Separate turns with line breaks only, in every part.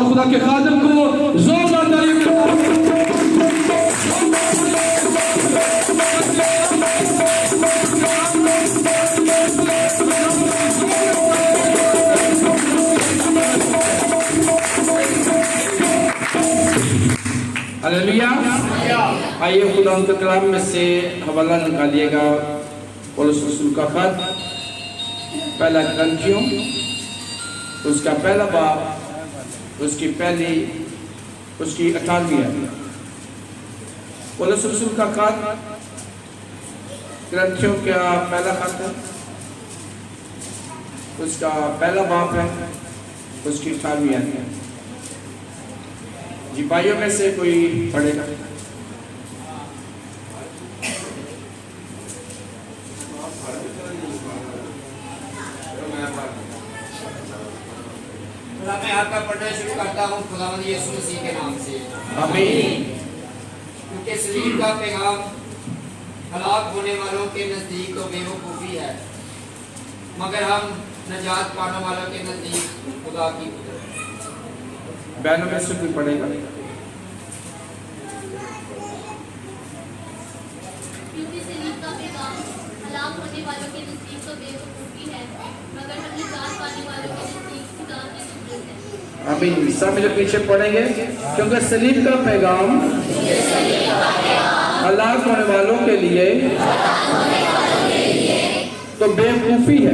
और खुदा के खादिम को जोरदार तारीफ करो। हालेलुया। आइए खुदा के कलाम में से हवाला निकालिएगा पौलुस रसूल का खत पहला ग्रंथियों उसका पहला बाब उसकी 18वीं आयत। पौलुस रसूल का खत ग्रंथियों का पहला खत है, उसका पहला बाब है, उसकी 18वीं आयत है। जी भाइयों में से कोई पढ़ेगा?
मैं आपका पढ़ना शुरू करता हूँ खुदावंद यीशु मसीह के नाम से,
आमीन।
क्योंकि सलीब का पैगाम हलाक होने वालों के नजदीक तो बेवकूफ़ी है, मगर हम नजात पाने वालों के नजदीक खुदा की कुदरत।
बहनों में से कोई पढ़ेगा?
क्योंकि सलीब का पैगाम हलाक होने वालों के नजदीक तो बेवकूफ़ी है, मगर हम निजात पाने वालों के नजदीक खुदा की कुदरत है।
आमीन। सब मेरे पीछे पढ़ेंगे। क्योंकि सलीब का पैगाम हलाक होने वालों के लिए तो बेवकूफ़ी है,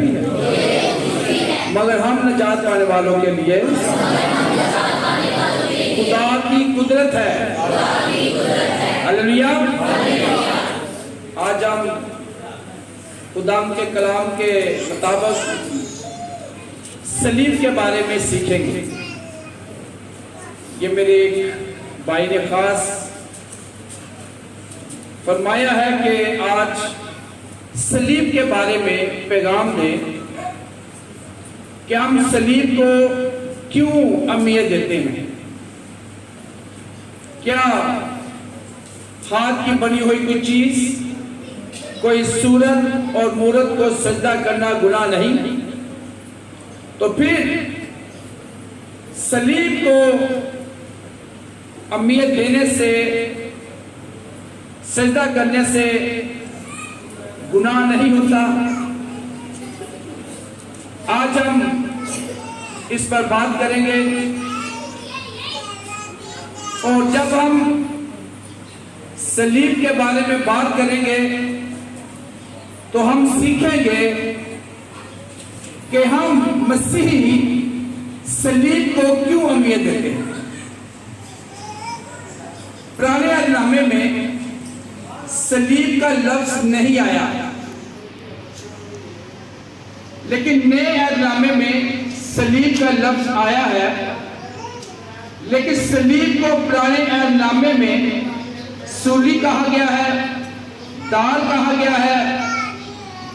मगर हम नजात पाने वालों के लिए खुदा की कुदरत है। हालेलुया। आज हम खुदा के कलाम के मुताबिक सलीब के बारे में सीखेंगे। ये मेरे एक भाई ने खास फरमाया है कि आज सलीब के बारे में पैगाम दें कि हम सलीब को क्यों अहमियत देते हैं। क्या हाथ की बनी हुई कोई चीज, कोई सूरत और मूरत को सजदा करना गुनाह नहीं? तो फिर सलीब को अहमियत देने से, सजदा करने से गुनाह नहीं होता। आज हम इस पर बात करेंगे और जब हम सलीब के बारे में बात करेंगे तो हम सीखेंगे कि हम मसीही सलीब को क्यों अहमियत देते हैं। पुराने अहदनामे में सलीब का लफ्ज नहीं आया, लेकिन नए अहदनामे में सलीब का लफ्ज आया है। लेकिन सलीब को पुराने अहदनामे में सूली कहा गया है, दाल कहा गया है,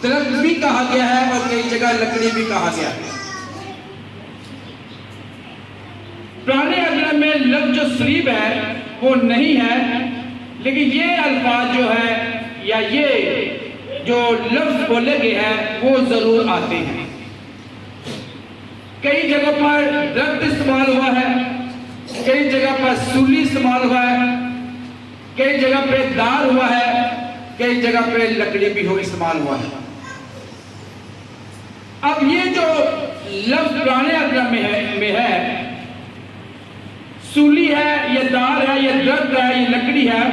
दरख्त भी कहा गया है और कई जगह लकड़ी भी कहा गया है। पुराने अहदनामे में लफ्ज जो सलीब है वो नहीं है, लेकिन ये अल्फाज जो है या ये जो लफ्ज बोले गए हैं वो जरूर आते हैं। कई जगह पर दरख्त इस्तेमाल हुआ है, कई जगह पर सूली इस्तेमाल हुआ है, कई जगह पे दार हुआ है, कई जगह पे लकड़ी भी हो इस्तेमाल हुआ है। अब ये जो लफ्ज पुराने अहदनामे में है, सूली है, ये दार है, ये दरख्त है, ये लकड़ी है,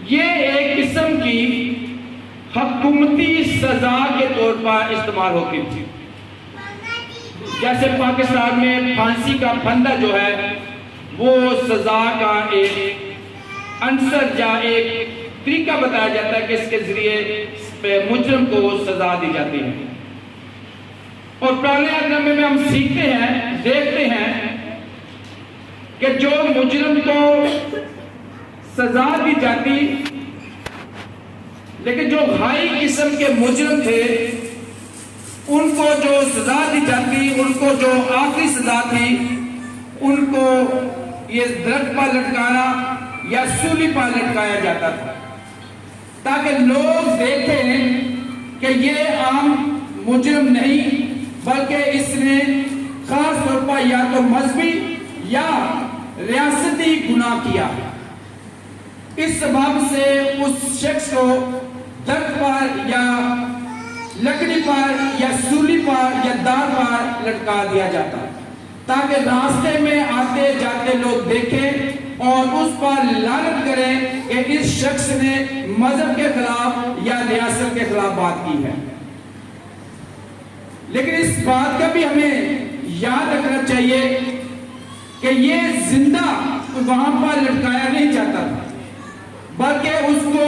ये एक किस्म की हुकूमती सजा के तौर पर इस्तेमाल होती थी। जैसे पाकिस्तान में फांसी का फंदा जो है वो सजा का एक अंसर या एक तरीका बताया जाता है कि इसके जरिए मुजरिम को सजा दी जाती है। और पुराने अहदनामे में हम सीखते हैं, देखते हैं कि जो मुजरिम को सजा दी जाती, लेकिन जो हाई किस्म के मुजरिम थे उनको जो सजा दी जाती, उनको जो आखिरी सजा थी, उनको ये दरख्त पर लटकाना या सूली पर लटकाया जाता था, ताकि लोग देखें कि ये आम मुजरिम नहीं बल्कि इसने खास तौर पर का या तो मजहबी या रियासती गुनाह किया है। इस सबब से उस शख्स को दर्द पर या लकड़ी पर या सूली पर या दार पर लटका दिया जाता है, ताकि रास्ते में आते जाते लोग देखें और उस पर लानत करें कि इस शख्स ने मजहब के खिलाफ या रियासत के खिलाफ बात की है। लेकिन इस बात का भी हमें याद रखना चाहिए कि ये जिंदा वहां पर लटकाया नहीं जाता था, बल्कि उसको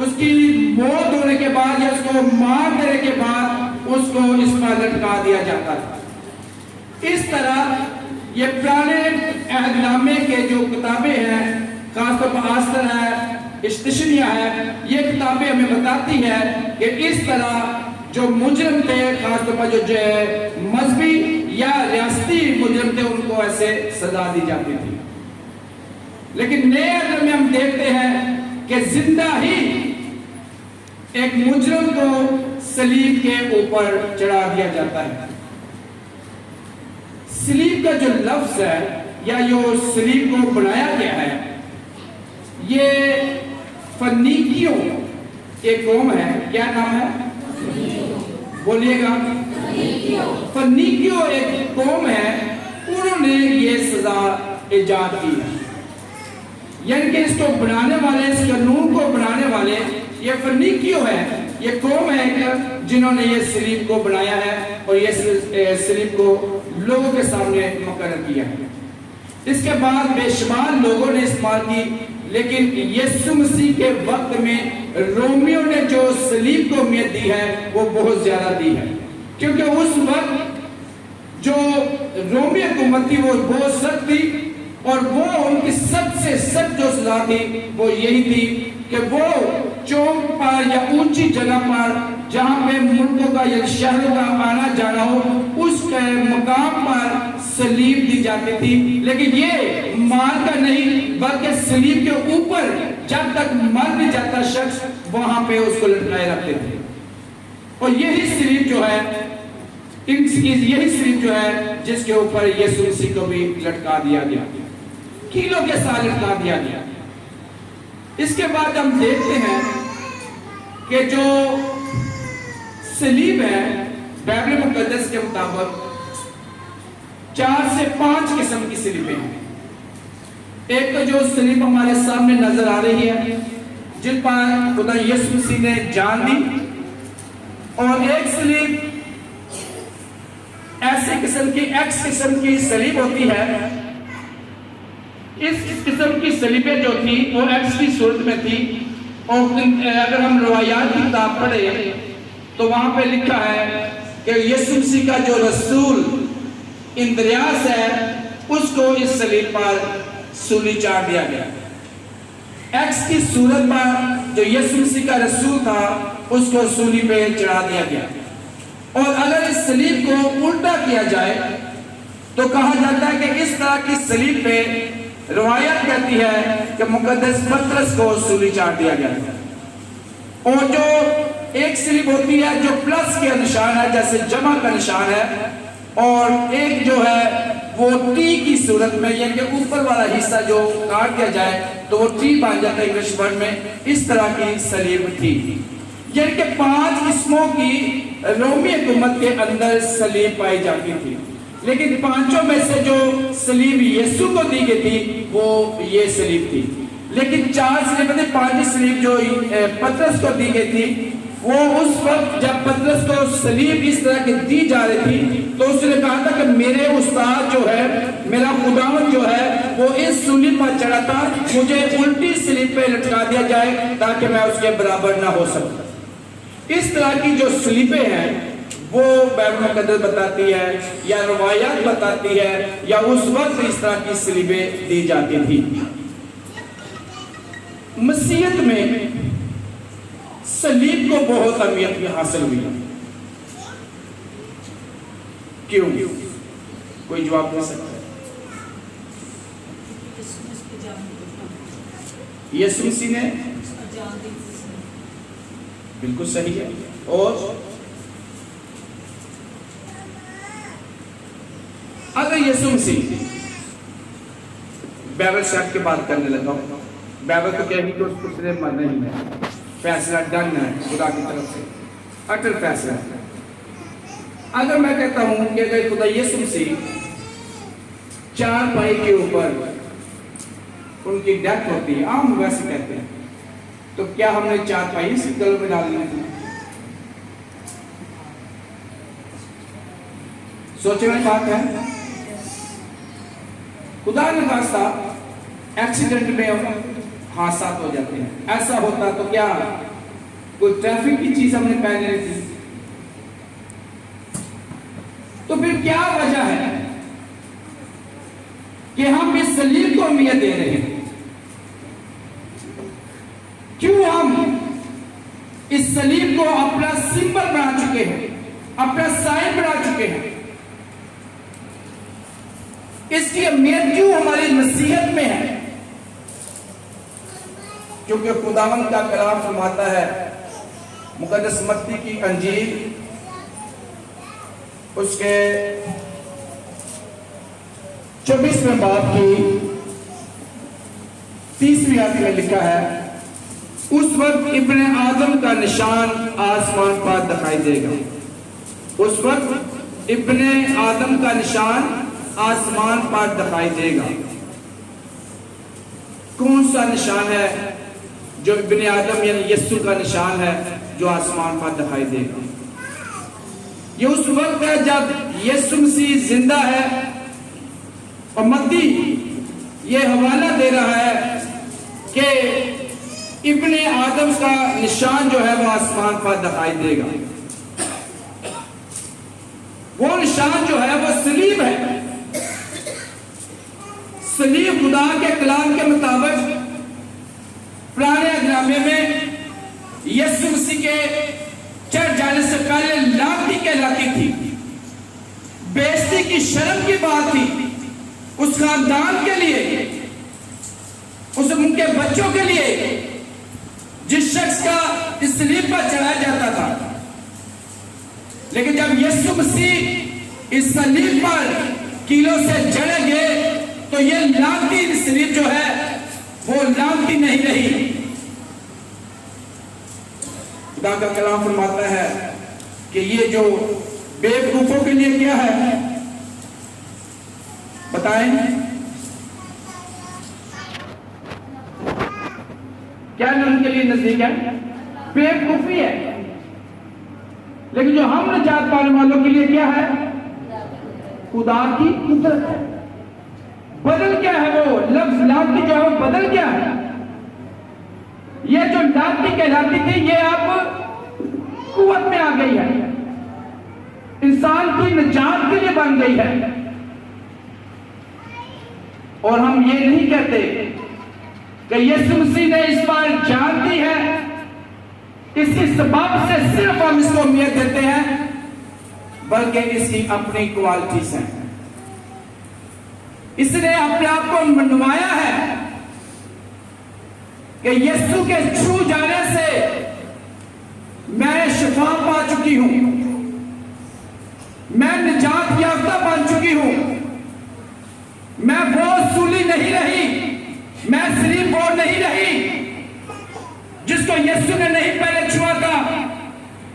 उसकी मौत होने के बाद या उसको मार देने के बाद उसको इस पर लटका दिया जाता था। इस तरह ये पुराने अहदनामे के जो किताबें हैं, खासतौर पर आस्तर है, इस्तिशनिया है, ये किताबें हमें बताती है कि इस तरह जो मुजरिम थे, खासतौर पर जो मजहबी या रियासती मुजरिम थे, उनको ऐसे सजा दी जाती थी। लेकिन नए अदब में हम देखते हैं कि जिंदा ही एक मुजरिम को सलीब के ऊपर चढ़ा दिया जाता है। सलीब का जो लफ्ज है या जो सलीब को बनाया गया है, ये फनीकियों एक कौम है। क्या नाम है? बोलिएगा। फनीकियों एक कौम है, उन्होंने ये सजा इजाद की है। यानी कि इसको बनाने वाले, इस कानून को बनाने वाले ये फनीकियों है, ये कौम है जिन्होंने ये सलीब को बनाया है और ये सलीब को लोगों के सामने मुकर्रर किया है। इसके बाद बेशुमार लोगों ने इस्तेमाल की, लेकिन यीशु मसीह के वक्त में रोमियों ने जो सलीब को अहमियत दी है वो बहुत ज्यादा दी है, क्योंकि उस वक्त जो रोमी हुकूमत थी वो बहुत सख्त थी और वो उनकी सबसे सख्त जो सजा थी वो यही थी कि वो चौक पर या ऊंची जगह पर जहां पे मुल्कों का या शहरों का आना जाना हो, उस मकाम पर सलीब दी जाती थी। लेकिन ये मार का नहीं, बल्कि सलीब के ऊपर जब तक मर नहीं जाता शख्स, वहां पे उसको लटकाए रखते थे। और यही सलीब जो है, यही सलीब जो है जिसके ऊपर यीशु मसीह को भी लटका दिया गया, कीलों के साथ लटका दिया गया। इसके बाद हम देखते हैं कि जो सलीब है, बाइबल मुकद्दस के मुताबिक 4 से 5 किस्म की सलीबें हैं। एक तो जो सलीब हमारे सामने नजर आ रही है, जिन पर खुदा यीशु मसीह ने जान दी, और एक सलीब ऐसे किस्म की, एक्स किस्म की सलीब होती है। इस किस्म की सलीबें जो थी वो एक्स की सूरत में थी, और अगर हम रवायात की किताब पढ़े तो वहां पे लिखा है कि यीशु मसीह का जो रसूल इंद्रियास है उसको इस सलीब पर सूली चाड़ दिया गया। एक्स की सूरत पर जो यीशु मसीह का रसूल था उसको सूली पे चढ़ा दिया गया। और अगर इस सलीब को उल्टा किया जाए तो कहा जाता है कि इस तरह की सलीब पे रवायत कहती है कि मुकद्दस पतरस को सूली चाड़ दिया गया। और जो एक सलीब होती है जो प्लस के निशान है, जैसे जमा का निशान है, और एक जो है वो टी की सूरत में, यानी कि ऊपर वाला हिस्सा जो काट दिया जाए तो वो टी बन जाता है इंग्लिश वर्ड में। इस तरह की सलीब थी, यानी कि 5 किस्मों की रोमी हुकूमत के अंदर सलीब पाई जाती थी। लेकिन 5 में से जो सलीब यीशु को दी गई थी वो ये सलीब थी। लेकिन 4 सलीब थे, 5 सलीब जो पतरस को दी गई थी, वो उस वक्त जब पतरस को सलीब इस तरह की दी जा रही थी तो उसने कहा था कि मेरे उस्ताद जो है, मेरा खुदावंद जो है, वो इस सूली पर चढ़ा था, मुझे उल्टी सलीब पे लटका दिया जाए ताकि मैं उसके बराबर ना हो सकता। इस तरह की जो सलीबें हैं वो बाइबल मुकद्दस बताती है या रवायत बताती है या उस वक्त इस तरह की सलीबें दी जाती थी। मसीहत में सलीब को बहुत अहमियत हासिल हुई। क्यों? कोई जवाब दे सकता है? यीशु मसीह ने, बिल्कुल सही है। और अगर यीशु मसीह, बाइबल शब्द की बात करने लगा हूं, बाइबल तो कहेगी कि उसको सिर्फ मरना ही है, फैसला डन है खुदा की तरफ से, अटल फैसला है। अगर मैं कहता हूं कि अगर खुदा यीशु मसीह चार पाई के ऊपर उनकी डेथ होती है, आम वैसे कहते हैं, तो क्या हमने चार पाई इस गल में डालना है? सोचे वाली बात है। खुदा ने खास्ता एक्सीडेंट में हादसा हो जाते हैं, ऐसा होता तो क्या कोई ट्रैफिक की चीज हमने पहन ली थी? तो फिर क्या वजह है कि हम इस सलीब को अहमियत दे रहे हैं? क्यों हम इस सलीब को अपना सिंबल बना चुके हैं, अपना साइन बना चुके हैं? इसकी अहमियत क्यों हमारी नसीहत में है? क्योंकि खुदावंद का कलाम फरमाता है, मुकद्दस मत्ती की अंजील उसके 24वें बाब की 30वीं आयत में लिखा है, उस वक्त इब्ने आदम का निशान आसमान पर दिखाई देगा। उस वक्त इब्ने आदम का निशान आसमान पर दिखाई देगा। कौन सा निशान है जो इब्ने आदम यानी यीशु का निशान है जो आसमान पर दिखाई देगा? ये उस वक्त है जब यीशु मसीह जिंदा है और मत्ती ये हवाला दे रहा है कि इब्ने आदम का निशान जो है वो आसमान पर दिखाई देगा। वो निशान जो है वो सलीब है। सलीब खुदा के कलाम के मुताबिक पुराने अहदनामे में यीशु मसीह के चढ़ जाने से पहले लाठी कहलाती थी, बेइज्जती की शर्म की बात थी उस खानदान के लिए, उस उनके बच्चों के लिए जिस शख्स का इस सलीब पर चढ़ाया जाता था। लेकिन जब यीशु मसीह इस सलीब पर कीलों से जड़े गए तो ये लाठी सलीब जो है वो लाठी नहीं रही। खुदा का कलाम फरमाता है कि ये जो बेवकूफों के लिए क्या है बताएं? क्या उनके लिए नजदीक है? बेवकूफी है। लेकिन जो हम निजात पाने वालों के लिए क्या है? खुदा की कुदरत है। बदल क्या है? वो लफ्ज लाठी जो है वो बदल क्या है? ये जो लाठी कहलाती थी ये अब कुव्वत में आ गई है, इंसान की निजात के लिए बन गई है। और हम ये नहीं कहते कि यीशु मसीह ने इस पर जान दी है, इसी सबब से सिर्फ हम इसको अहमियत देते हैं, बल्कि इसकी अपनी क्वालिटीज हैं। इसने अपने आप को मनवाया है कि यीशु के छू जाने से मैं शिफा पा चुकी हूं, मैं निजात याफ्ता बन चुकी हूं, मैं वो सूली नहीं रही, मैं सलीब वो नहीं रही जिसको यीशु ने नहीं पहले छुआ था,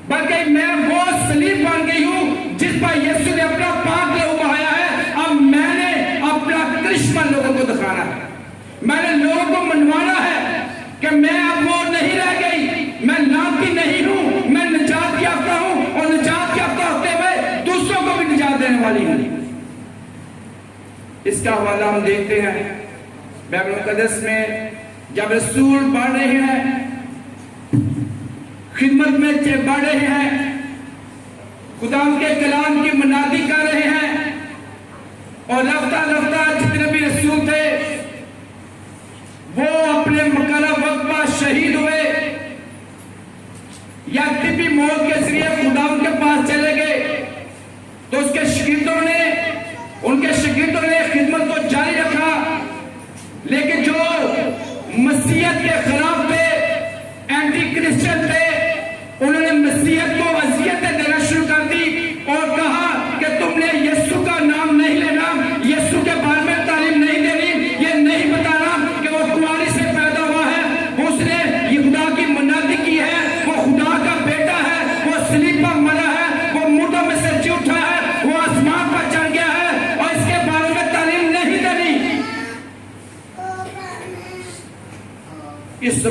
बल्कि मैं वो सलीब बन गई हूं जिस पर यीशु ने अपना पाक लहू बहाया है। अब मैंने अपना करिश्मा लोगों को दिखाना है, मैंने लोगों को मनवाना है कि मैं अब वो नहीं रह गई, मैं लाठी नहीं हूं, मैं निजात याफ्ता हूं और निजात याफ्ता होते हुए दूसरों को भी निजात देने वाली हूं। इसका हवाला हम देखते हैं बाइबल मुकद्दस में, जब रसूल बढ़ रहे हैं, खिदमत में बढ़ रहे हैं, खुदा के कलाम की मनादी कर रहे हैं, और रफ्ता रफ्ता जितने भी रसूल थे वो अपने मुकर्रर वक्त पर शहीद हुए या तिब्बी मौत के जरिए खुदा के पास चले गए, तो उसके शागिर्दों ने, उनके शागिर्दों ने खिदमत को जारी रखा। लेकिन जो मसीहत के खिलाफ थे, एंटी क्रिश्चियन थे, उन्होंने मसीहत को अज़ियतें देना शुरू कर दी और कहा कि तुमने यीशु का नाम नहीं लेना,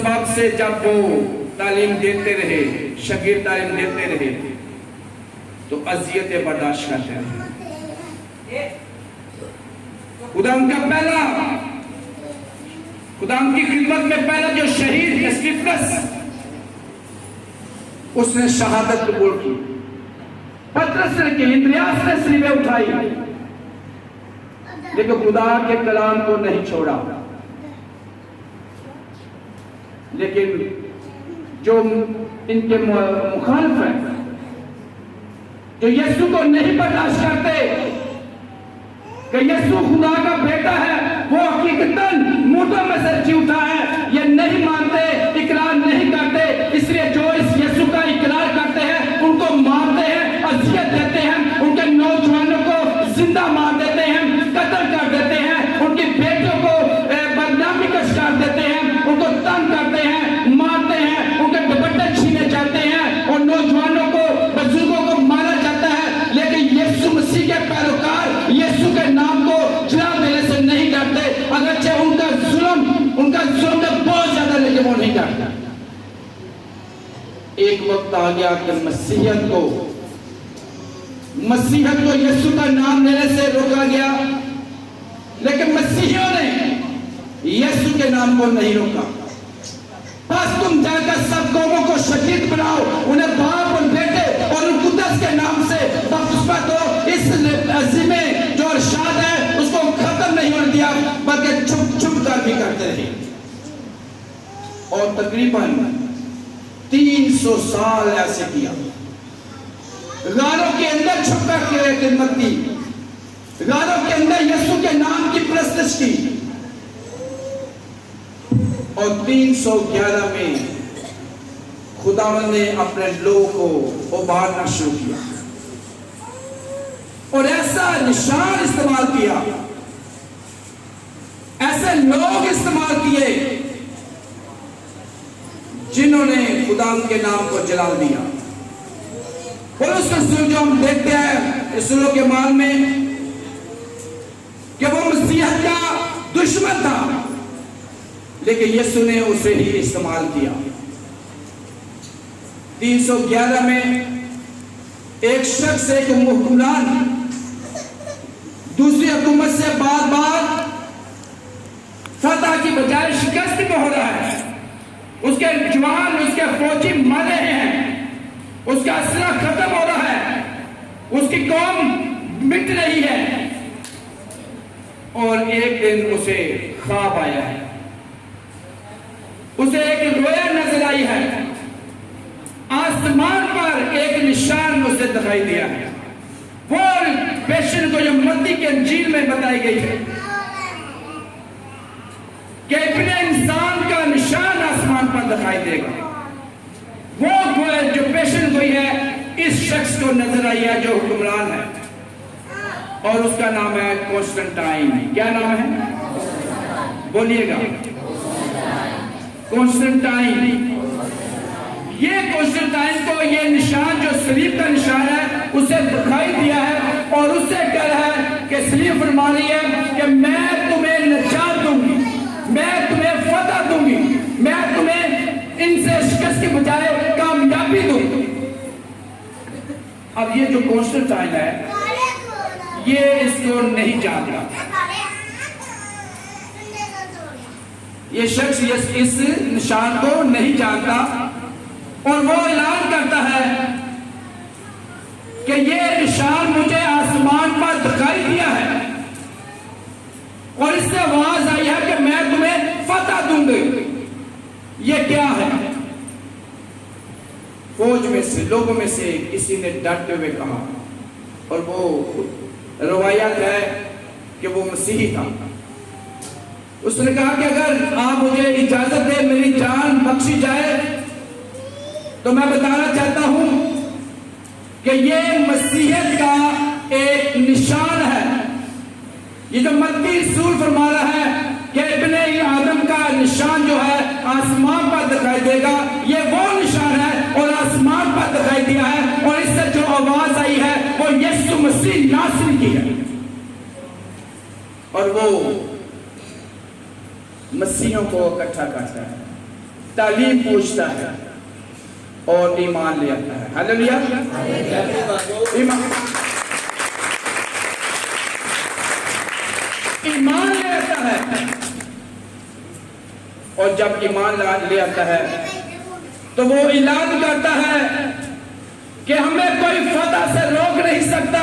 वक्त से जब वो तालीम देते रहे, शागिर्द तालीम देते रहे, तो अजियतें बर्दाश्त करते रहे। खुदा उनका पहला, खुदा उनकी खिदमत में पहला जो शहीद स्टीफनस, उसने शहादत कबूल की। पतरस ने की, इंद्रियास ने सलीबें उठाई, लेकिन खुदा के कलाम को नहीं छोड़ा। लेकिन जो इनके मुखालिफ हैं, जो यीशु को नहीं बर्दाश्त करते कि यीशु खुदा का बेटा है, वो हकीकतन मुर्दों में से जी उठा है, ये नहीं मानते, इकरार नहीं करते, इसलिए जो इस यीशु का इकरार करते हैं उनको मारते हैं, अजियत देते हैं, उनके नौजवानों को जिंदा मार देते हैं, कत्ल कर देते हैं, उनकी बेटियों को बदनामी का शिकार देते हैं, उनको तंग करते हैं, मारते हैं, उनके दुपट्टे छीने जाते हैं और नौजवानों को, बुजुर्गों को मारा जाता है। लेकिन यीशु मसीह के पैरोकार यीशु के नाम को जला देने से नहीं डरते, अगरचे उनका जुल्म बहुत ज्यादा, लेकिन वो नहीं डरता। एक वक्त आ गया कि मसीहत को यीशु का नाम लेने से रोका गया, लेकिन मसीहियों ने यीशु के नाम को नहीं रोका। बस तुम जाकर सब कौमों को शागिर्द बनाओ, उन्हें बाप और बेटे और कुद्दस के नाम से बपतिस्मा दो। इस अज़ीमे जो इरशाद है उसको खत्म नहीं होने दिया, बल्कि छुप छुप कर भी करते रहे। और तकरीबन 300 साल ऐसे किया, गारों के अंदर छुप कर खिदमत की, गारों के अंदर यीशु के नाम की प्रस्तुति की। और 311 में खुदावंद ने अपने लोगों को उबारना शुरू किया और ऐसा निशान इस्तेमाल किया, ऐसे लोग इस्तेमाल किए जिन्होंने खुदा के नाम को जलाल दिया। पुलिस रसूल जो हम देखते हैं रसूलों के माल में कि वो मसीह का दुश्मन था, लेकिन यीशु ने उसे ही इस्तेमाल किया। 311 में एक शख्स, एक हुक्मरान दूसरी हुकूमत से बार बार फतह की बजाय शिकस्त में हो रहा है, उसके जवान, उसके फौजी मर रहे हैं, उसका असला खत्म हो रहा है, उसकी कौम मिट रही है। और एक दिन उसे ख्वाब आया है, उसे एक रोया नजर आई है, आसमान पर एक निशान उसे दिखाई दिया है। वो पेशन को जो मत्ती के इंजील में बताई गई है कि इब्ने इंसान का निशान आसमान पर दिखाई देगा। वो जो पेशन हुई है इस शख्स को नजर आई है जो हुक्मरान है, और उसका नाम है कॉन्स्टेंटाइन। क्या नाम है? बोलिएगा। कॉन्स्टेंटाइन। ये कॉन्स्टेंटाइन को ये निशान जो सलीब का निशान है उसे दिखाई दिया है, और उससे कह रहा है कि सलीब फरमा रही है कि मैं तुम्हें निजात दूंगी, मैं तुम्हें फतह दूंगी, मैं तुम्हें इनसे शिकस्त के बजाय कामयाबी दूंगी। अब ये जो कॉन्स्टेंटाइन है ये इसको नहीं जानता, ये शख्स इस निशान को नहीं जानता, और वो ऐलान करता है कि ये निशान मुझे आसमान पर दिखाई दिया है, और इससे आवाज आई है कि मैं तुम्हें फतह दूंगी। ये क्या है? फौज में से, लोगों में से किसी ने डरते हुए कहा, और वो रवायत है कि वो मसीही था। उसने कहा कि अगर आप मुझे इजाजत दे, मेरी जान बख्शी जाए, तो मैं बताना चाहता हूं कि ये मसीहत का एक निशान है। ये जो मत्ती रसूल फरमा रहा है कि इब्ने आदम का निशान जो है आसमान पर दिखाई देगा, ये वो निशान है और आसमान पर दिखाई दिया है, और इससे जो आवाज आई है वो यीशु मसीह नासरी की है। और वो मसीहों को इकट्ठा करता है, तालीम पूछता है और ईमान ले आता है। हालेलुया। ईमान ले आता है, और जब ईमान ले आता है तो वो ऐलान करता है कि हमें कोई फतह से रोक नहीं सकता,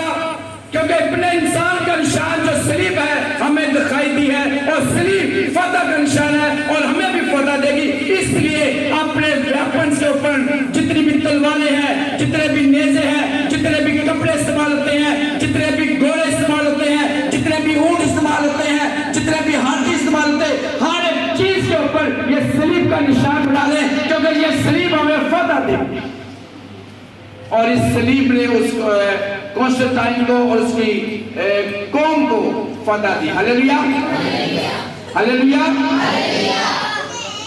क्योंकि अपने इंसान का निशान जो सलीब है हमें दिखाई दी है, और सलीब फतह का निशान है और हमें भी फतह देगी। इसलिए अपने वेपन के ऊपर जितनी भी तलवारें हैं, जितने भी नेज़े हैं, जितने भी कपड़े इस्तेमाल होते हैं, जितने भी घोड़े इस्तेमाल होते हैं, जितने भी ऊंट इस्तेमाल होते हैं, जितने भी हाथी इस्तेमाल होते हैं, हर एक चीज के ऊपर ये सलीब का निशान बना लें, क्योंकि ये सलीब हमें फतह देगी। और इस सलीब ने उस कॉन्स्टेंटाइन को और उसकी कौम को फतह दी। Hallelujah, hallelujah.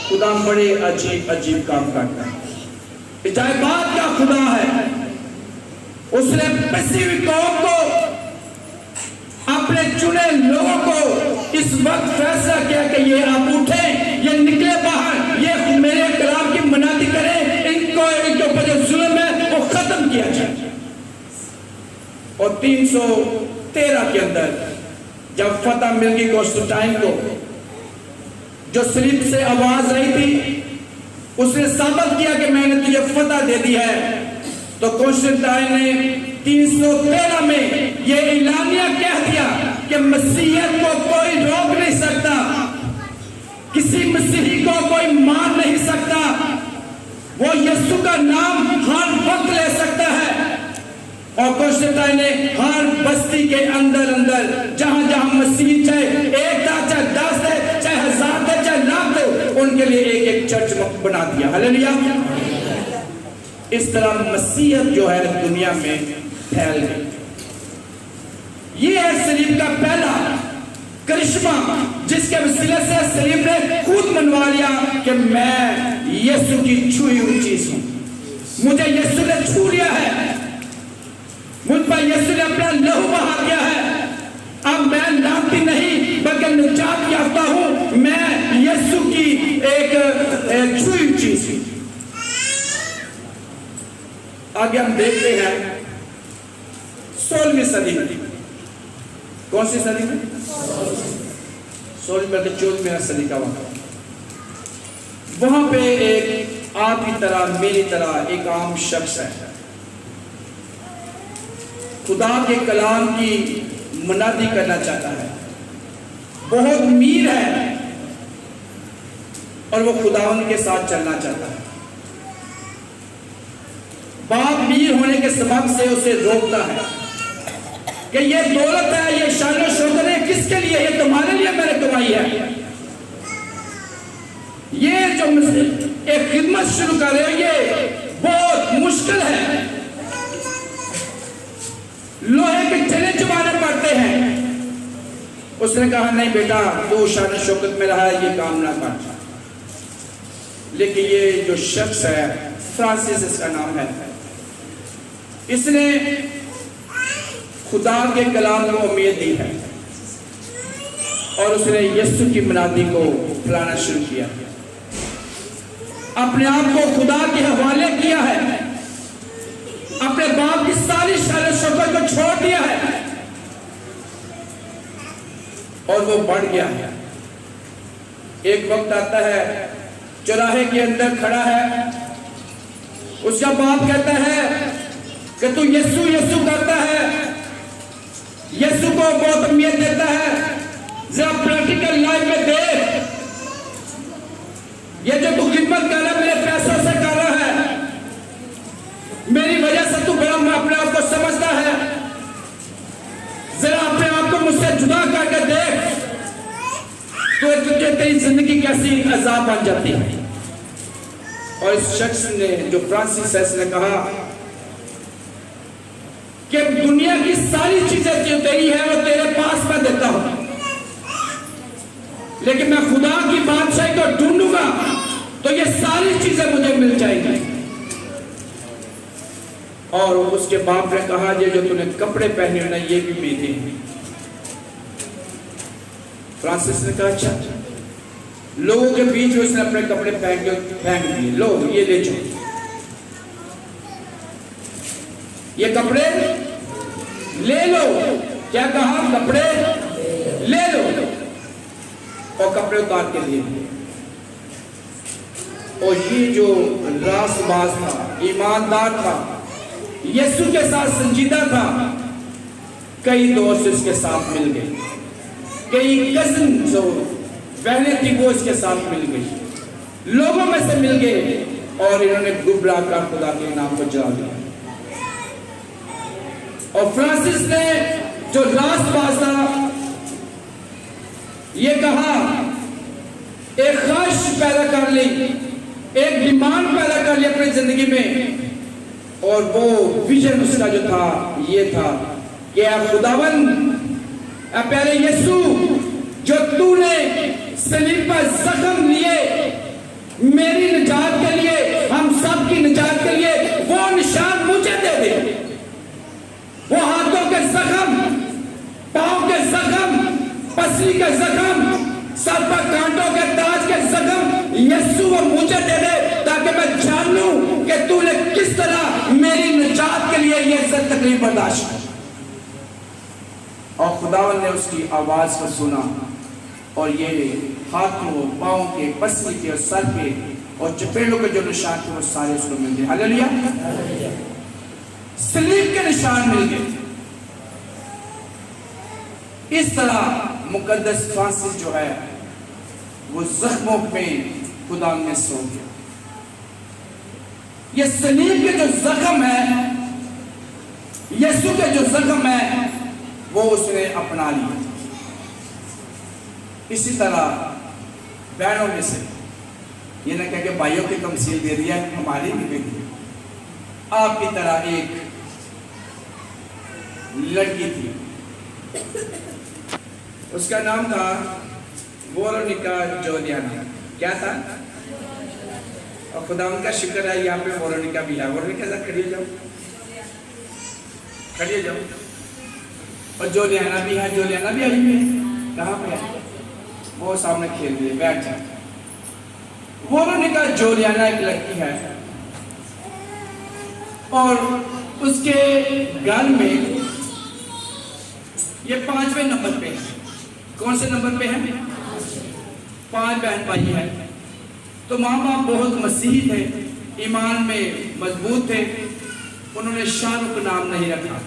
खुदा बड़े अजीब अजीब काम करता है। इजाबात का खुदा है। उसने बसी हुई कौम को, अपने चुने लोगों को इस वक्त फैसला किया कि ये आप उठे, ये निकले बाहर, ये मेरे कलाम की मनादी करें, इनको इनके ऊपर जो जुल्म है वो खत्म किया जाए। और 313 के अंदर जब फतह मिल गई कॉन्स्टेंटाइन को, जो सलीब से आवाज आई थी, उसने साबित किया कि मैंने तुझे फतह दे दी है, तो कॉन्स्टेंटाइन ने 313 में ये ऐलानिया कह दिया कि मसीहत को कोई रोक नहीं सकता, किसी मसीही को कोई मार नहीं सकता, वो यीशु का नाम हर वक्त ले सकता है। और कॉन्स्टेंटाइन ने हर बस्ती के अंदर अंदर जहां जहां मसीह, चाहे एक था, चाहे 10 थे, चाहे 1000 थे, चाहे लाख थे, उनके लिए एक एक चर्च बना दिया। हालेलुया। इस तरह मसीहत जो है दुनिया में फैल गई। ये है सलीब का पहला करिश्मा, जिसके वसीले से सलीब ने खुद मनवा लिया कि मैं यीशु की छुई हुई चीज हूं, मुझे यीशु ने छू लिया है, मुझ पर यीशु ने अपना लहू बहा दिया है। अब मैं लानती नहीं बल्कि निजात याफ्ता हूं, मैं यीशु की एक छुई हुई चीज हूं। आगे हम देखते हैं 16वीं सदी में। कौन सी सदी में? 16वीं बल्कि 14वीं सदी का वहां पे एक आपकी तरह मेरी तरह एक आम शख्स है, खुदा के कलाम की मनादी करना चाहता है, बहुत अमीर है और वो खुदावंद के साथ चलना चाहता है। बाप अमीर होने के सबब से उसे रोकता है कि ये दौलत है, ये शान और शौकत है, किसके लिए? ये तुम्हारे लिए मैंने कमाई है। ये जो एक खिदमत शुरू कर रहे हो ये बहुत मुश्किल है, लोहे के चने चबाने पड़ते हैं। उसने कहा नहीं बेटा, तू शान शौकत में रहा, ये काम ना कर। लेकिन ये जो शख्स है, फ्रांसिस इसका नाम है, इसने खुदा के कलाम को उम्मीद दी है और उसने यीशु की मनादी को फैलाना शुरू किया, अपने आप को खुदा के हवाले किया है, अपने बाप की सारी शान शौकत को छोड़ दिया है और वो बढ़ गया है। एक वक्त आता है, चौराहे के अंदर खड़ा है, उसका बाप कहता है कि तू यीशु यीशु करता है, यीशु को बहुत अहमियत देता है, जरा प्रैक्टिकल लाइफ में देख, ये जो तू खिदमत कर रहा है मेरे पैसों से कर रहा है, मेरी वजह से तू बड़ा अपने आप को समझता है, जरा अपने आप को मुझसे जुदा करके देख, तो तुझे तेरी जिंदगी कैसी अजाब बन जाती है। और इस शख्स ने, जो फ्रांसिस ने कहा कि दुनिया की सारी चीजें जो तेरी है वो तेरे पास मैं देता हूं, लेकिन मैं खुदा की बादशाही को ढूंढूंगा तो ये सारी चीजें मुझे मिल जाएंगी। और उसके बाप ने कहा ये जो तूने कपड़े पहने हो ना, ये भी मेरे हैं। फ्रांसिस ने कहा अच्छा, लोगों के बीच में उसने अपने कपड़े फेंक दिए, लो ये ले जाओ, ये कपड़े ले लो। क्या कहा? कपड़े ले लो, और कपड़े उतार के लिए। और ये जो रास्तबाज था, ईमानदार था, यीशु के साथ संजीदा था, कई दोस्त इसके साथ मिल गए, कई कजिन जो बहनें थी वो इसके साथ मिल गई, लोगों में से मिल गए, और इन्होंने गुमराह कर खुदा के नाम को जला दिया। और फ्रांसिस ने जो रास्तबाज था, ये कहा, एक ख्वाहिश पैदा कर ली, एक डिमांड पैदा कर ली अपनी जिंदगी में, और वो विजन उसका जो था ये था कि खुदावन, प्यारे यीशु, जो तूने सलीब पर जख्म लिए मेरी निजात के लिए, हम सब की निजात के लिए, वो निशान मुझे दे दे। वो हाथों के जख्म, पांव के जख्म, पसली के जख्म, सर पर कांटों के ताज के जख्म, यीशु वो मुझे दे दे, ताकि मैं जान लूं कि तूने किस तरह मेरी निजात के लिए ये सब तकलीफ बर्दाश्त की। और खुदावन ने उसकी आवाज को सुना, और ये हाथों, पांव के, पसली के और सर के और चपेड़ों के जो निशान थे वो सारे उसको मिल गए। हालेलुया। सलीब के निशान मिल गए। इस तरह मुकद्दस फ्रांसिस जो है वो जख्मों में खुदा में सो गया। ये सलीब के जो जख्म है, यीशु के जो जख्म है, वो उसने अपना लिया। इसी तरह बहनों में से ये ना कह के भाइयों की तमसील दे दिया, हमारी भी दे दी। आपकी तरह एक लड़की थी, उसका नाम था वेरोनिका जोलियाना। क्या था? और खुदा उनका शुक्र है यहाँ पे वेरोनिका भी है। वेरोनिका जरा खड़ी हो जाओ, खड़ी हो जाओ। और जोलियाना भी है, जोलियाना भी आई है। कहाँ पे है? वो सामने खेल रही है, बैठ जाए। वेरोनिका जोलियाना एक लड़की है, और उसके घर में ये 5वें नंबर पे है। कौन से नंबर पे है? 5 बहन भाई है। तो माँ बाप बहुत मसीही थे, ईमान में मजबूत थे। उन्होंने शाहरुख नाम नहीं रखा,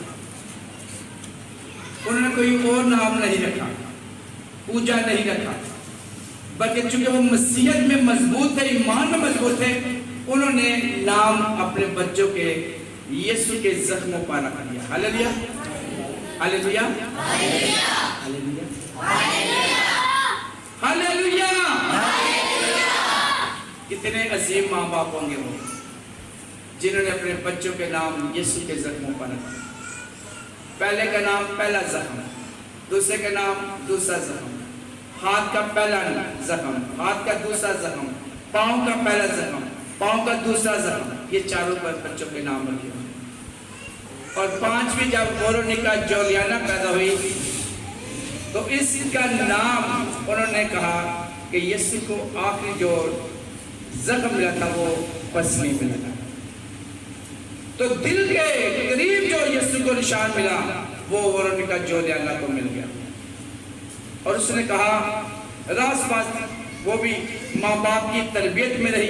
उन्होंने कोई और नाम नहीं रखा, पूजा नहीं रखा, बल्कि चूंकि वो मसीहत में मजबूत थे, ईमान में मजबूत थे, उन्होंने नाम अपने बच्चों के यीशु के जख्मों पर रख दिया। Hallelujah, hallelujah, hallelujah, hallelujah. कितने अजीम माँ बाप होंगे वो, जिन्होंने अपने बच्चों के नाम यीशु के जख्मों पर रखा। पहले का नाम पहला जख्म, दूसरे का नाम दूसरा जख्म, हाथ का पहला जख्म, हाथ का दूसरा जख्म, पांव का पहला जख्म, पांव का दूसरा जख्म, ये चारों पर बच्चों के नाम रखे। और 5वीं जब वेरोनिका जोलियाना पैदा हुई तो इसका नाम उन्होंने कहा कि यीशु को आखिरी जो जख्म मिला था वो पसली मिला था। तो दिल के करीब जो यीशु को निशान मिला वो वेरोनिका जोलियाना को मिल गया। और उसने कहा, रास्तबाज वो भी माँ बाप की तरबियत में रही,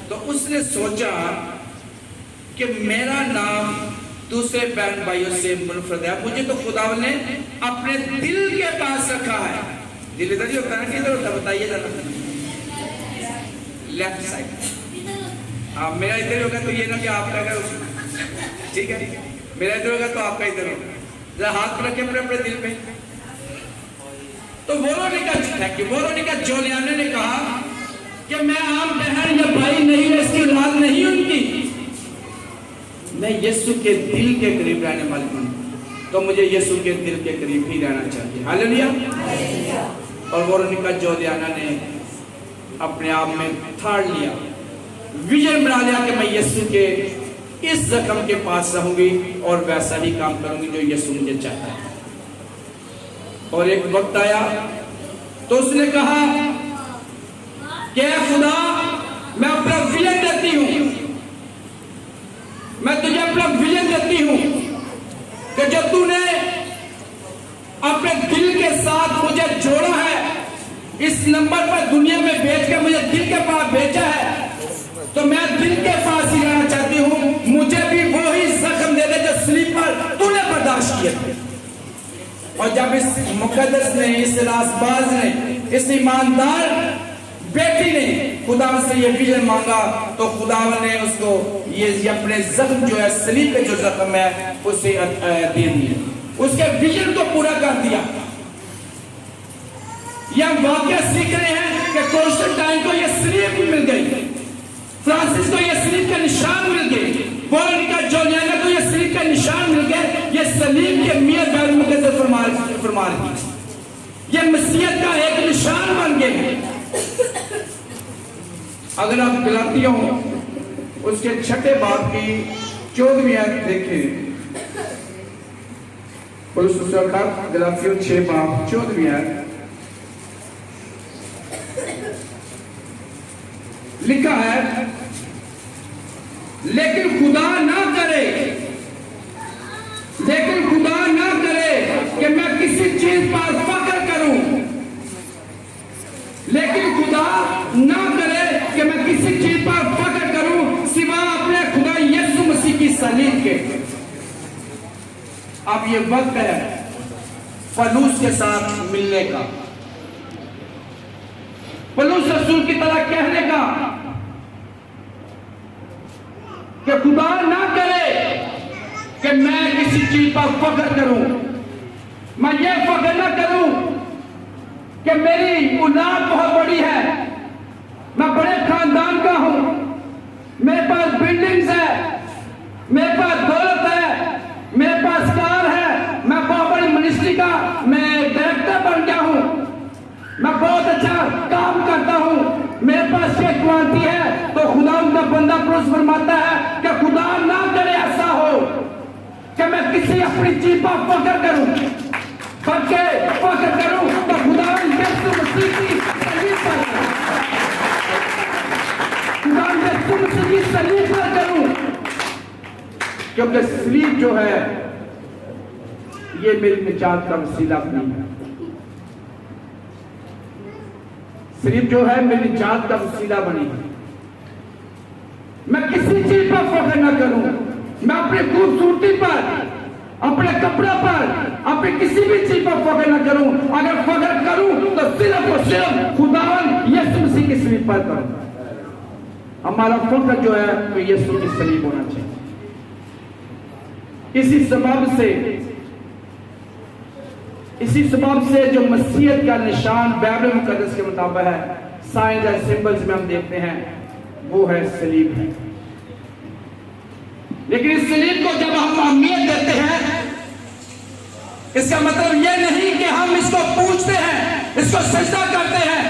तो उसने सोचा कि मेरा नाम दूसरे बहन भाइयों से मुनफरद है, मुझे तो खुदा ने अपने दिल के पास रखा है। दिल इधर ही होता है, किधर होता है बताइए जरा? Left side. हाँ, मेरा इधर होगा तो ये ना कि आपका इधर होगा, ठीक है? मेरा इधर होगा तो आपका इधर होगा। जरा हाथ रखे अपने अपने दिल पे। तो वेरोनिका जोलियाना ने कहा कि मैं आम बहन या भाई नहीं, मैं इसकी औलाद नहीं उनकी, मैं यीशु के दिल के करीब रहने वाली हूँ, तो मुझे यीशु के दिल के करीब ही रहना चाहिए। हालेलुया। और वेरोनिका जोलियाना ने अपने आप में ठाड़ लिया, विजन बना लिया कि मैं यीशु के इस जख्म के पास रहूंगी और वैसा ही काम करूंगी जो यीशु मुझे चाहता है। और एक वक्त आया तो उसने कहा कि ऐ खुदा, मैं अपना विजन देती हूं, मैं तुझे अपना विजन देती हूं कि जो तूने अपने दिल के साथ मुझे जोड़ा है, इस नंबर पर दुनिया में भेज के मुझे दिल के पास भेजा है, तो मैं दिल के पास ही रहना चाहती हूं। मुझे भी वही जख्म दे दे जो सलीब पर तूने बर्दाश्त किए थे। और जब इस मुकद्दस ने, इस रासबाज ने, इस ईमानदार बेटी ने खुदा से ये विजन मांगा, तो खुदा ने उसको ये अपने जख्म जो है, सलीब पे जो जख्म है, उसे दे दिए, उसके विजन को पूरा कर दिया। ये हम वाकया सीख रहे हैं कि कॉन्स्टेंटाइन को ये सलीब मिल गई, फ्रांसिस को ये सलीब का निशान मिल गए, का जोलियाना को ये सलीब का निशान मिल गए। ये सलीब के मियां फरमा रही, ये मसीहत का एक निशान बन गए। अगर आप गलातियों उसके 6 बाब की 14वीं आयत देखें, गलातियों 6 बाब 14वीं आयत लिखा है, लेकिन खुदा ना करे कि मैं किसी चीज पर फख्र करूं, लेकिन खुदा ना करे कि मैं किसी चीज पर फख्र करूं सिवा अपने खुदा यीशु मसीह की सलीब के। अब ये वक्त है पौलुस के साथ मिलने का, पौलुस रसूल की तरह कहने का कि खुदा ना करे कि मैं किसी चीज पर फख्र करूं, मैं ये फख्र ना करूं कि मेरी औलाद बहुत बड़ी है, मैं बड़े खानदान का हूं, मेरे पास बिल्डिंग्स है, मेरे पास दौलत है, मेरे पास कार है, मैं बहुत बड़ी मिनिस्ट्री का मैं डायरेक्टर बन गया हूं, मैं बहुत अच्छा काम करता हूं, मेरे पास ये क्वालिटी है। तो खुदा उनका बंदा पुरुष फरमाता है कि खुदा ना करे ऐसा हो कि मैं किसी अपनी चीज पर फख्र करूं, बल्कि फख्र करूं तो खुदा यीशु मसीह की सलीब पर, खुदा यीशु मसीह की सलीब पर करूं, क्योंकि सलीब जो है ये मेरी निजात का वसीला नहीं है। सलीब जो है मेरी निजात का वसीला बनी है। मैं किसी चीज पर फख्र न करूं, मैं अपनी खूबसूरती पर, अपने कपड़े पर, अपनी किसी भी चीज पर फख्र न करूं। अगर फख्र करूं तो सिर्फ और सिर्फ खुदावन यीशु मसीह की सलीब पर करूं। हमारा फख्र जो है वो यीशु की सलीब होना चाहिए। इसी सबब से जो मसीहत का निशान बाइबल मुकद्दस के मुताबिक है, साइंस एंड सिंबल्स में हम देखते हैं, वो है सलीब है। लेकिन इस सलीब को जब हम अहमियत देते हैं, इसका मतलब यह नहीं कि हम इसको पूछते हैं, इसको सजदा करते हैं,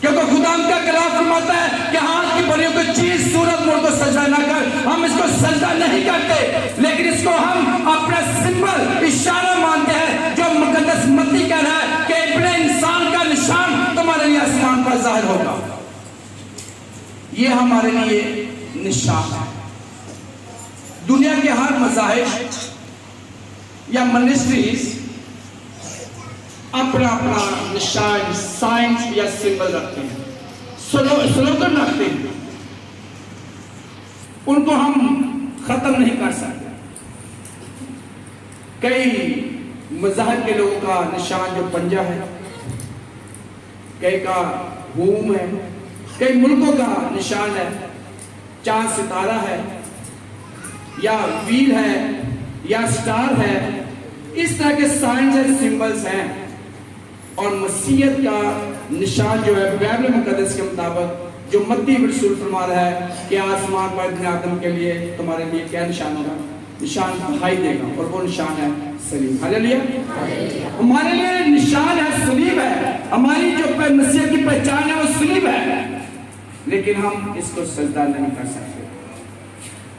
क्योंकि खुदा का कलाम फरमाता है कि हाथ की बनी हुई चीज सूरत मोड़ को सजदा ना कर। हम इसको सजदा नहीं करते, लेकिन इसको हम अपना सिंबल, इशारा मानते हैं, जो मुकद्दस मत्ती कह रहा है कि इब्ने इंसान का निशान तुम्हारे लिए आसमान पर जाहिर होगा। ये हमारे लिए निशान है। दुनिया के हर मज़ाहिब या मिनिस्ट्रीज अपना अपना निशान, साइंस या सिंबल रखते हैं, स्लोगन रखते हैं, उनको हम खत्म नहीं कर सकते। कई मज़ाहिब के लोगों का निशान जो पंजा है, कई का घूम है, कई मुल्कों का निशान है चांद सितारा है, या व्हील है, या स्टार है। इस तरह के साइंस एंड सिंबल्स हैं। और मसीहत का निशान जो है बाइबल मुकद्दस के मुताबिक जो मत्ती रसूल फरमा रहा है कि आसमान पर इब्ने आदम के लिए तुम्हारे लिए क्या निशान होगा, निशान दिखाई देगा, और वो निशान है सलीब। हालेलुया। हमारे लिए निशान है, सलीब है। हमारी जो मसीहत की पहचान है वो सलीब है। लेकिन हम इसको सजदा नहीं कर सकते,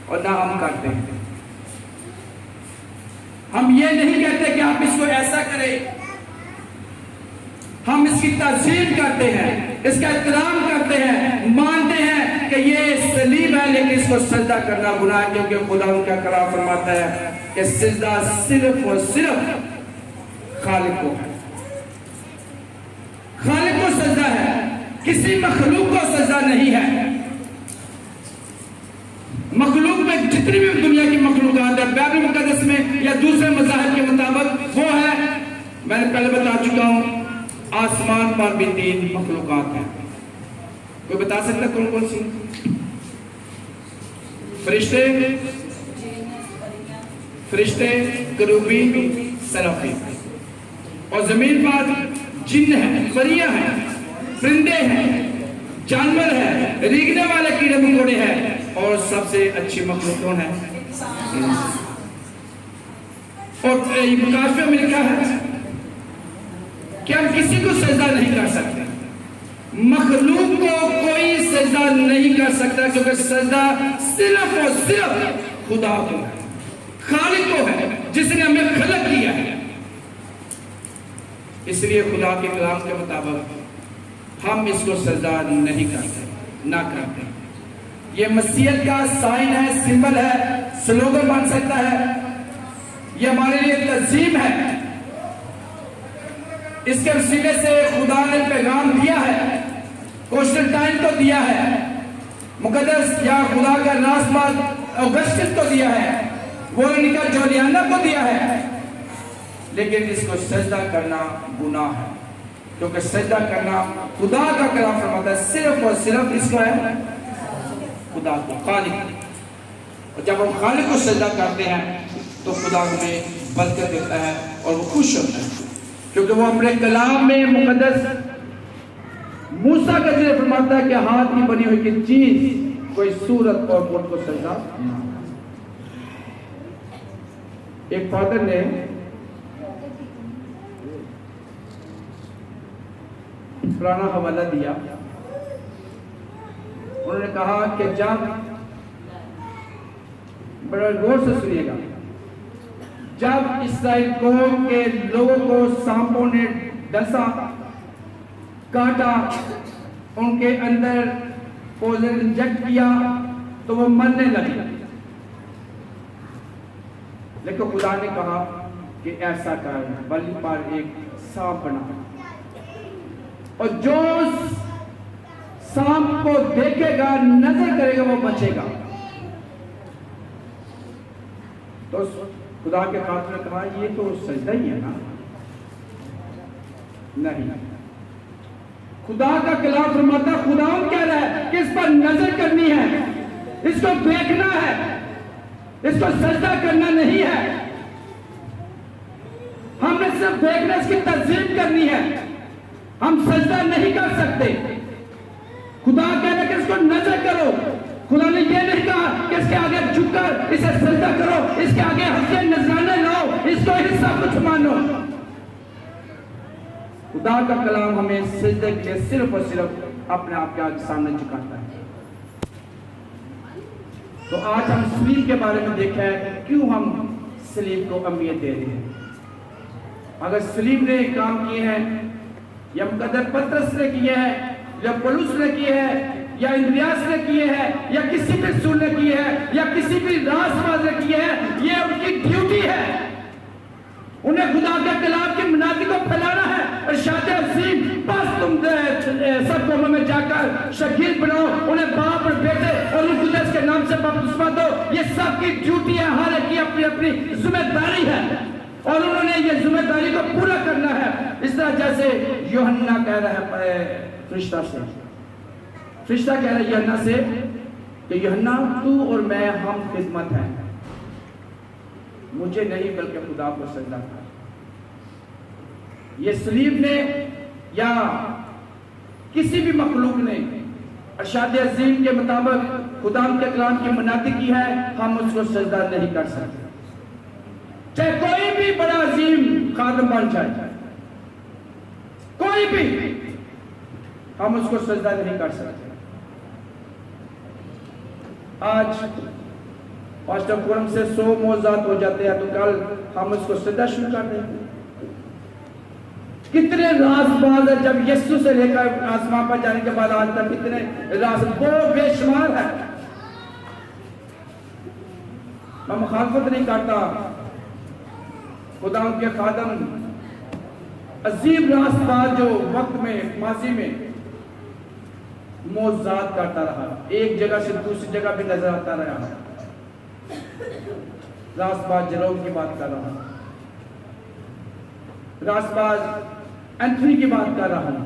और ना हम करते हैं। हम ये नहीं कहते कि आप इसको ऐसा करें, हम इसकी ताज़ीम करते हैं, इसका एहतराम करते हैं, मानते हैं कि ये सलीब है, लेकिन इसको सजदा करना गुनाह है, क्योंकि खुदा उनका कलाम फरमाता है कि सजदा सिर्फ और सिर्फ खालिक को है। खालिक को सजदा है, किसी मखलूक को सजदा नहीं है। मखलूक में जितनी भी दुनिया की मखलूकात है, बाइबल मुकद्दस में या दूसरे मज़ाहिब के मुताबिक वो है, मैंने पहले बता चुका हूं, आसमान पर भी 3 मखलूकात हैं। कोई बता सकता कौन कौन सी? फरिश्ते, करूबी, सराफी। और जमीन पर जिन्न है, परियां हैं, परिंदे हैं, जानवर है, रीगने वाले कीड़े मकोड़े हैं, और सबसे अच्छी मखलूक कौन है? और मुकाशफे में लिखा है कि हम किसी को सजदा नहीं कर सकते, मखलूक को कोई सजदा नहीं कर सकता, क्योंकि सजदा सिर्फ और सिर्फ खुदा को है, खालिक को है, जिसने हमें खलक किया है। इसलिए खुदा के कलाम के मुताबिक हम इसको सजदा नहीं करते, ना करते। ये मसीहत का साइन है, सिंबल है, स्लोगन बन सकता है, ये हमारे लिए तज़ीम है। इसके वसीले से खुदा ने पैगाम दिया है, कॉन्स्टेंटाइन को दिया है, मुकद्दस या खुदा का रासपाल ऑगस्टस को दिया है, वोरोनिका जोलियाना को दिया है, लेकिन इसको सजदा करना गुनाह है, क्योंकि सजदा करना खुदा का कलाम फरमाता है सिर्फ और सिर्फ इसको है, खुदा को, खालिक। और जब हम खालिक को सजदा करते हैं तो खुदा हमें बरकत देता है और वो खुश होता है, क्योंकि वो अपने कलाम में मुकद्दस मूसा का जिक्र फरमाता है कि हाथ की बनी हुई की चीज कोई सूरत और मुल्क को सजदा। एक फादर ने पुराना हवाला दिया, उन्होंने कहा कि जब, बड़ा गौर से सुनिएगा, जब इस्राएल कौम के लोगों को सांपों ने डसा, काटा, उनके अंदर पॉइजन इंजेक्ट किया तो वो मरने लगे, लेकिन खुदा ने कहा कि ऐसा कर, बलि पर एक सांप बना, और जो सांप को देखेगा, नजर करेगा, वो बचेगा। तो खुदा के खातिर ने कहा ये तो सजदा ही है ना? नहीं, खुदा का कलाम फरमाता, खुदा कह रहा है कि इस पर नजर करनी है, इसको देखना है, इसको सजदा करना नहीं है। हमने सिर्फ देखना, इसकी तज़ीम करनी है, हम सजदा नहीं कर सकते। खुदा कह रहा है कि इसको नजर करो। खुदा ने यह नहीं कहा कि इसके आगे झुककर इसे सजदा करो, इसके आगे हंसे नजराने लाओ, इसको ही सब कुछ मानो। खुदा का कलाम हमें सजदे के लिए सिर्फ और सिर्फ अपने आप के आगे सामने झुकाता है। तो आज हम सलीब के बारे में देखें, क्यों हम सलीब को अहमियत दे रहे हैं। अगर सलीब ने काम किए हैं, या मुकद्दस पतरस ने किए हैं, या पौलुस ने किए हैं, या इंद्रियास ने किए हैं, या किसी भी रसूल ने किए हैं, या किसी भी रासबाज ने किए हैं, ये उनकी ड्यूटी है। उन्हें खुदा के कलाम की मुनादी को फैलाना है। इरशाद अज़ीम, बस तुम सब कौमों में जाकर शागिर्द बनाओ, उन्हें बाप और बेटे और रूह कुद्दस के नाम से बपतिस्मा दो। ये सबकी ड्यूटी है, हर एक की अपनी अपनी जिम्मेदारी है, और उन्होंने ये जिम्मेदारी को पूरा करना है। इस तरह जैसे यूहन्ना कह रहा है फरिश्ता से, फरिश्ता कह रहा है यूहन्ना से कि यूहन्ना, तू और मैं हम खिदमत हैं, मुझे नहीं बल्कि खुदा को सजदा कर। ये सलीब ने या किसी भी मखलूक ने इरशाद अज़ीम के मुताबिक खुदा के कलाम की मुनादी की है, हम उसको सजदा नहीं कर सकते। चाहे कोई भी बड़ा अजीम खादम बन जाए, कोई भी, हम उसको सजदा नहीं कर सकते। आज पास्टर कुरम से 100 मौज़ात हो जाते हैं, तो कल हम उसको सजदा शुरू कर देंगे। कितने रासबाज है, जब यीशु से लेकर आसमान पर जाने के बाद आज तक कितने रास, वो बेशुमार है। मैं मुखालफत नहीं करता, खुदा के खादम अजीब रासबाज जो वक्त में माजी में मौजूद करता रहा, एक जगह से दूसरी जगह भी नजर आता रहा। रासबाज जरोम की बात कर रहा हूं, रासबाज एंथनी की बात कर रहा हूं।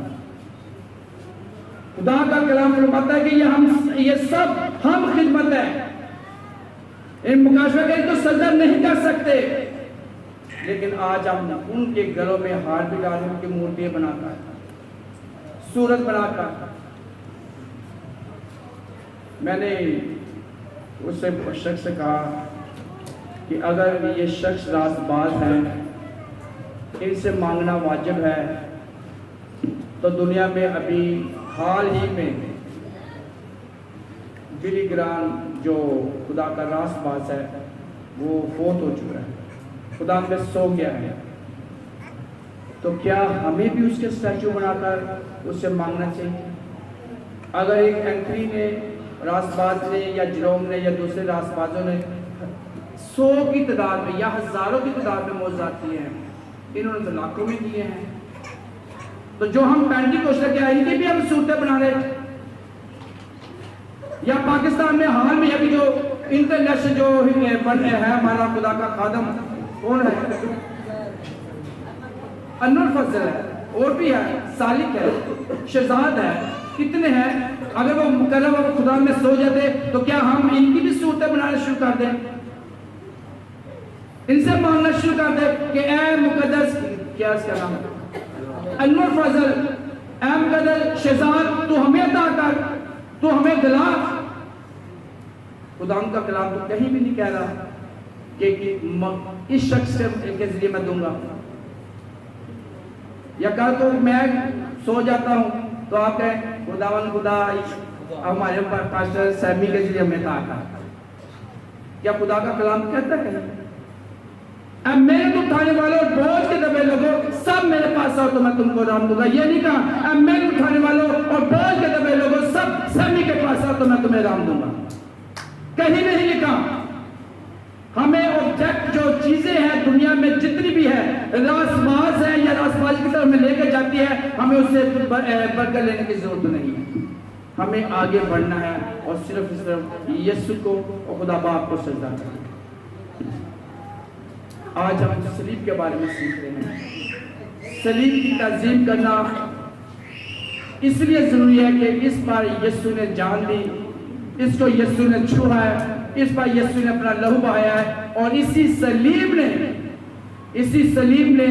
खुदा का कलाम फरमाता है कि ये सब हम खिदमत है, इन मुकाशवा के तो सजदा नहीं कर सकते, लेकिन आज हम उनके घरों में हार भी डाले, उनकी मूर्तियां बनाकर, सूरत बनाकर। मैंने उससे शख्स से कहा कि अगर ये शख्स रासबाज है, इनसे मांगना वाजिब है, तो दुनिया में अभी हाल ही में बिली ग्राम जो खुदा का रासबाज है वो फोत हो चुका है, खुदा में सो गया है। तो क्या हमें भी उसके स्टैचू बनाकर उससे मांगना चाहिए? अगर एक एंट्री ने, रासबाज ने या जरोम ने या दूसरे रासबाजों ने 100 की तादाद में या हजारों की तादाद में मौजूद किए हैं, इन्होंने तो लाखों में किए हैं। तो जो हम पेंटिकोस्ट लेके आए, इनकी भी हम सूरतें बना रहे। या पाकिस्तान में हाल में अभी जो इंटरनेशनल जो है हमारा खुदा का खादम कौन है, अनवर फजल है, और भी है, सालिक है, शहजाद है, कितने हैं। अगर वो मुकर्रम और खुदा में सो जाते तो क्या हम इनकी भी सूरतें बनाना शुरू कर दें, इनसे मांगना शुरू कर दें कि ए मुकद्दस, क्या इसका नाम है, अनवर फजल, ए मुकद्दस शहजाद, तू हमें अता कर, तू हमें दिला। खुदा का कलाम तो कहीं भी नहीं कह रहा कि इस शख्स के जरिए मैं दूंगा, या कल तो मैं सो जाता हूं तो आप कहें खुदावन खुदा हमारे ऊपर पास्टर सैमी के जरिए हमें ताका। क्या खुदा का कलाम कहता है अब मेरे को उठाने वालों बोझ के दबे लोगों सब मेरे पास आओ तो मैं तुमको आराम दूंगा? ये नहीं कहा अब मेरे उठाने वालों और बोझ के दबे लोगों सब सैमी के पास आओ तो मैं तुम्हें आराम दूंगा, कहीं नहीं लिखा। हमें ऑब्जेक्ट जो चीजें हैं दुनिया में जितनी भी है, रासबाज है या रासबाज की तरफ में लेकर जाती है, हमें उससे बरकत लेने की जरूरत नहीं है। हमें आगे बढ़ना है और सिर्फ यीशु को और खुदा बाप को सजदा करना। आज हम सलीब के बारे में सीख रहे हैं। सलीब की ताज़ीम करना इसलिए जरूरी है कि इस बार यीशु ने जान दी, इसको यीशु ने छुआ है, इस बार यीशु ने अपना लहू बहाया है, और इसी सलीब ने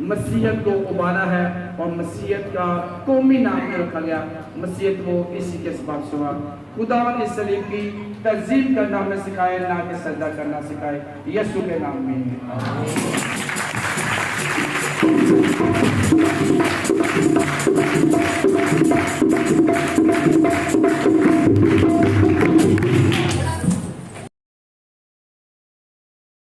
मसीहत को उबारा है, और मसीहत का कौमी नाम रखा गया। मसीहत वो इसी के सबब से हुआ। खुदा इस सलीब की तज़ीम करना हमें सिखाए, ना कि सजदा करना सिखाए। यीशु के नाम में।